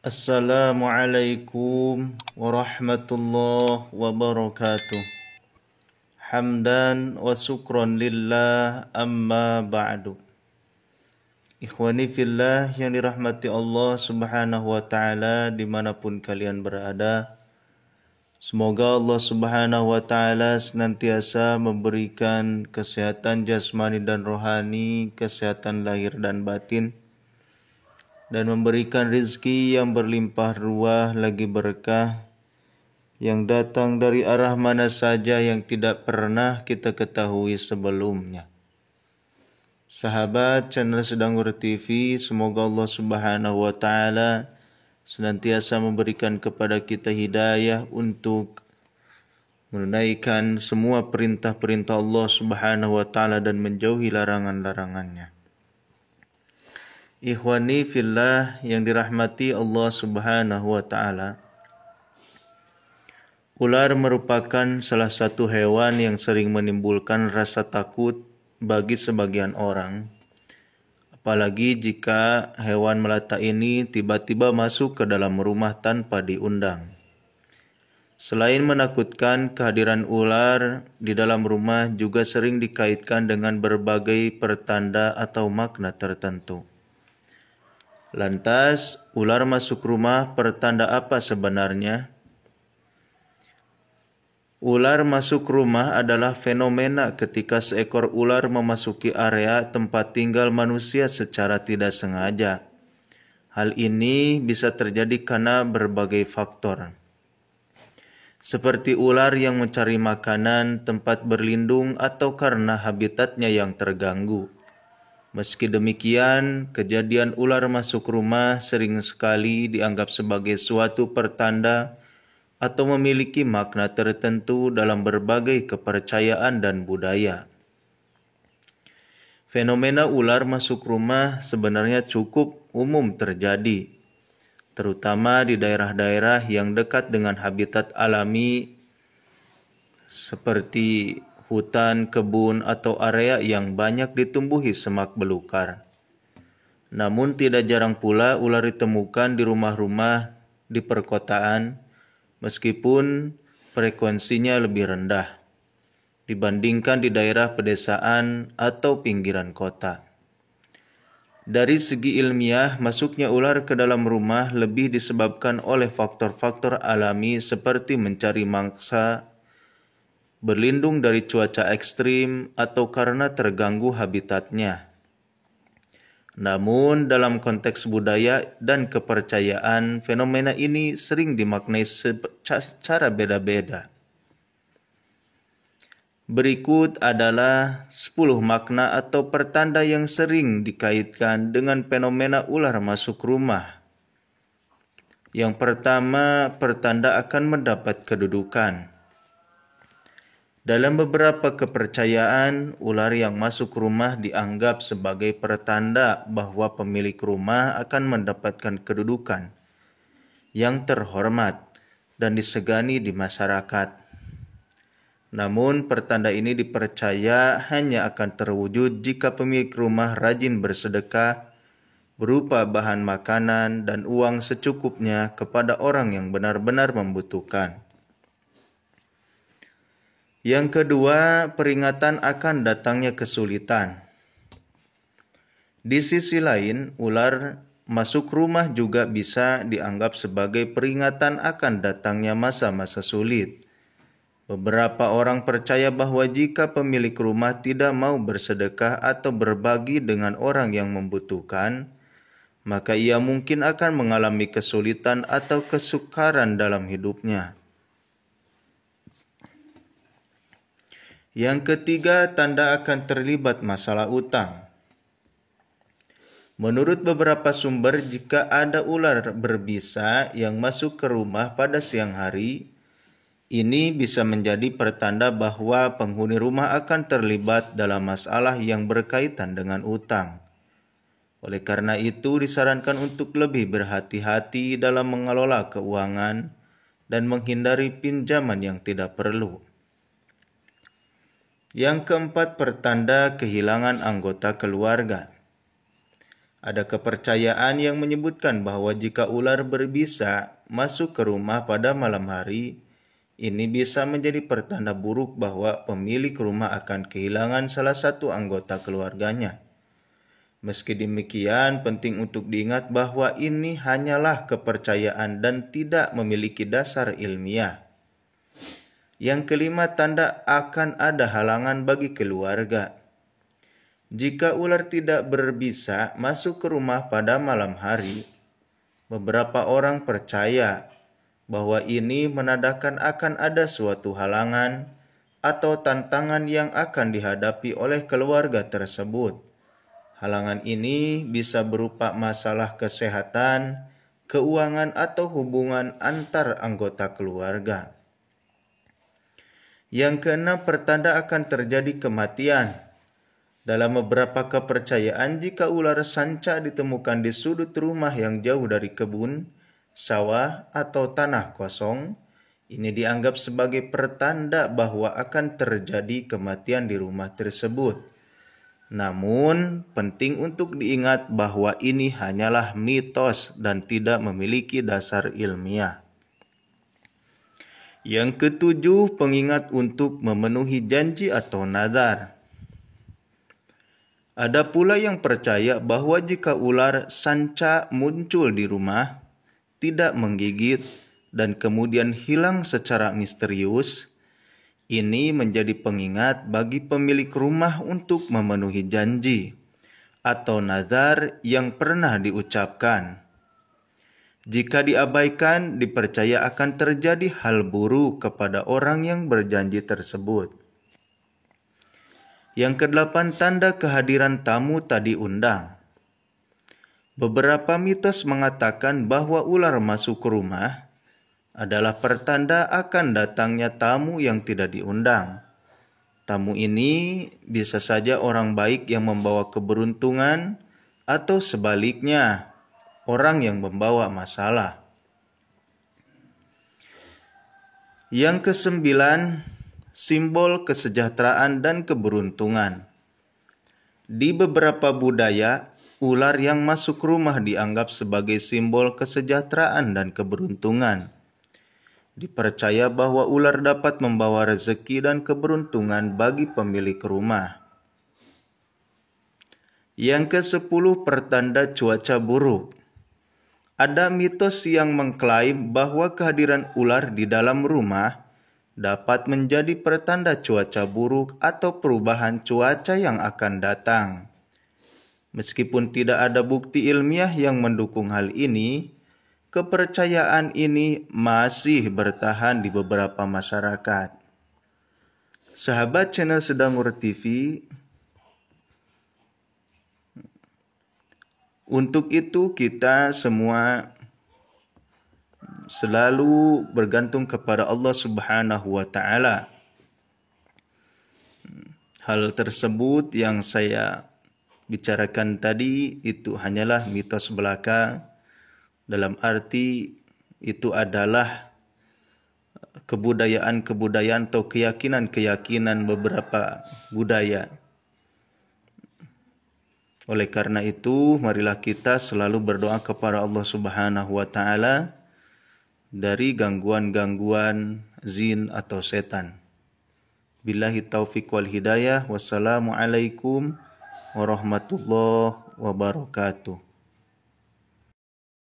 Assalamualaikum warahmatullahi wabarakatuh. Hamdan wa syukran lillah amma ba'du. Ikhwani fillah yang dirahmati Allah subhanahu wa ta'ala dimanapun kalian berada. Semoga Allah subhanahu wa ta'ala senantiasa memberikan kesehatan jasmani dan rohani, kesehatan lahir dan batin, dan memberikan rizki yang berlimpah ruah lagi berkah yang datang dari arah mana saja yang tidak pernah kita ketahui sebelumnya. Sahabat channel Sedanggur TV, semoga Allah subhanahu wa ta'ala senantiasa memberikan kepada kita hidayah untuk menunaikan semua perintah-perintah Allah subhanahu wa ta'ala dan menjauhi larangan-larangannya. Ikhwani fillah yang dirahmati Allah subhanahu wa ta'ala, ular merupakan salah satu hewan yang sering menimbulkan rasa takut bagi sebagian orang. Apalagi jika hewan melata ini tiba-tiba masuk ke dalam rumah tanpa diundang. Selain menakutkan, kehadiran ular di dalam rumah juga sering dikaitkan dengan berbagai pertanda atau makna tertentu. Lantas, ular masuk rumah pertanda apa sebenarnya? Ular masuk rumah adalah fenomena ketika seekor ular memasuki area tempat tinggal manusia secara tidak sengaja. Hal ini bisa terjadi karena berbagai faktor. Seperti ular yang mencari makanan, tempat berlindung, atau karena habitatnya yang terganggu. Meski demikian, kejadian ular masuk rumah sering sekali dianggap sebagai suatu pertanda atau memiliki makna tertentu dalam berbagai kepercayaan dan budaya. Fenomena ular masuk rumah sebenarnya cukup umum terjadi, terutama di daerah-daerah yang dekat dengan habitat alami seperti hutan, kebun, atau area yang banyak ditumbuhi semak belukar. Namun tidak jarang pula ular ditemukan di rumah-rumah di perkotaan, meskipun frekuensinya lebih rendah dibandingkan di daerah pedesaan atau pinggiran kota. Dari segi ilmiah, masuknya ular ke dalam rumah lebih disebabkan oleh faktor-faktor alami seperti mencari mangsa, berlindung dari cuaca ekstrim, atau karena terganggu habitatnya. Namun dalam konteks budaya dan kepercayaan, fenomena ini sering dimaknai secara beda-beda. Berikut adalah 10 makna atau pertanda yang sering dikaitkan dengan fenomena ular masuk rumah. Yang pertama, pertanda akan mendapat kedudukan. Dalam beberapa kepercayaan, ular yang masuk rumah dianggap sebagai pertanda bahwa pemilik rumah akan mendapatkan kedudukan yang terhormat dan disegani di masyarakat. Namun, pertanda ini dipercaya hanya akan terwujud jika pemilik rumah rajin bersedekah berupa bahan makanan dan uang secukupnya kepada orang yang benar-benar membutuhkan. Yang kedua, peringatan akan datangnya kesulitan. Di sisi lain, ular masuk rumah juga bisa dianggap sebagai peringatan akan datangnya masa-masa sulit. Beberapa orang percaya bahwa jika pemilik rumah tidak mau bersedekah atau berbagi dengan orang yang membutuhkan, maka ia mungkin akan mengalami kesulitan atau kesukaran dalam hidupnya. Yang ketiga, tanda akan terlibat masalah utang. Menurut beberapa sumber, jika ada ular berbisa yang masuk ke rumah pada siang hari, ini bisa menjadi pertanda bahwa penghuni rumah akan terlibat dalam masalah yang berkaitan dengan utang. Oleh karena itu, disarankan untuk lebih berhati-hati dalam mengelola keuangan dan menghindari pinjaman yang tidak perlu. Yang keempat, pertanda kehilangan anggota keluarga. Ada kepercayaan yang menyebutkan bahwa jika ular berbisa masuk ke rumah pada malam hari, ini bisa menjadi pertanda buruk bahwa pemilik rumah akan kehilangan salah satu anggota keluarganya. Meski demikian, penting untuk diingat bahwa ini hanyalah kepercayaan dan tidak memiliki dasar ilmiah. Yang kelima, tanda akan ada halangan bagi keluarga. Jika ular tidak berbisa masuk ke rumah pada malam hari, beberapa orang percaya bahwa ini menandakan akan ada suatu halangan atau tantangan yang akan dihadapi oleh keluarga tersebut. Halangan ini bisa berupa masalah kesehatan, keuangan, atau hubungan antar anggota keluarga. Yang keenam, pertanda akan terjadi kematian. Dalam beberapa kepercayaan, jika ular sanca ditemukan di sudut rumah yang jauh dari kebun, sawah, atau tanah kosong, ini dianggap sebagai pertanda bahwa akan terjadi kematian di rumah tersebut. Namun, penting untuk diingat bahwa ini hanyalah mitos dan tidak memiliki dasar ilmiah. Yang ketujuh, pengingat untuk memenuhi janji atau nazar. Ada pula yang percaya bahwa jika ular sanca muncul di rumah, tidak menggigit, dan kemudian hilang secara misterius, ini menjadi pengingat bagi pemilik rumah untuk memenuhi janji atau nazar yang pernah diucapkan. Jika diabaikan, dipercaya akan terjadi hal buruk kepada orang yang berjanji tersebut. Yang kedelapan, tanda kehadiran tamu tak diundang. Beberapa mitos mengatakan bahwa ular masuk ke rumah adalah pertanda akan datangnya tamu yang tidak diundang. Tamu ini bisa saja orang baik yang membawa keberuntungan atau sebaliknya, orang yang membawa masalah. Yang kesembilan, simbol kesejahteraan dan keberuntungan. Di beberapa budaya, ular yang masuk rumah dianggap sebagai simbol kesejahteraan dan keberuntungan. Dipercaya bahwa ular dapat membawa rezeki dan keberuntungan bagi pemilik rumah. Yang ke-10, pertanda cuaca buruk. Ada mitos yang mengklaim bahwa kehadiran ular di dalam rumah dapat menjadi pertanda cuaca buruk atau perubahan cuaca yang akan datang. Meskipun tidak ada bukti ilmiah yang mendukung hal ini, kepercayaan ini masih bertahan di beberapa masyarakat. Sahabat channel Sedangur TV, untuk itu kita semua selalu bergantung kepada Allah Subhanahu wa Ta'ala. Hal tersebut yang saya bicarakan tadi itu hanyalah mitos belaka. Dalam arti itu adalah kebudayaan atau keyakinan beberapa budaya. Oleh karena itu, marilah kita selalu berdoa kepada Allah Subhanahu wa Ta'ala dari gangguan-gangguan jin atau setan. Billahi taufiq wal hidayah. Wassalamualaikum warahmatullahi wabarakatuh.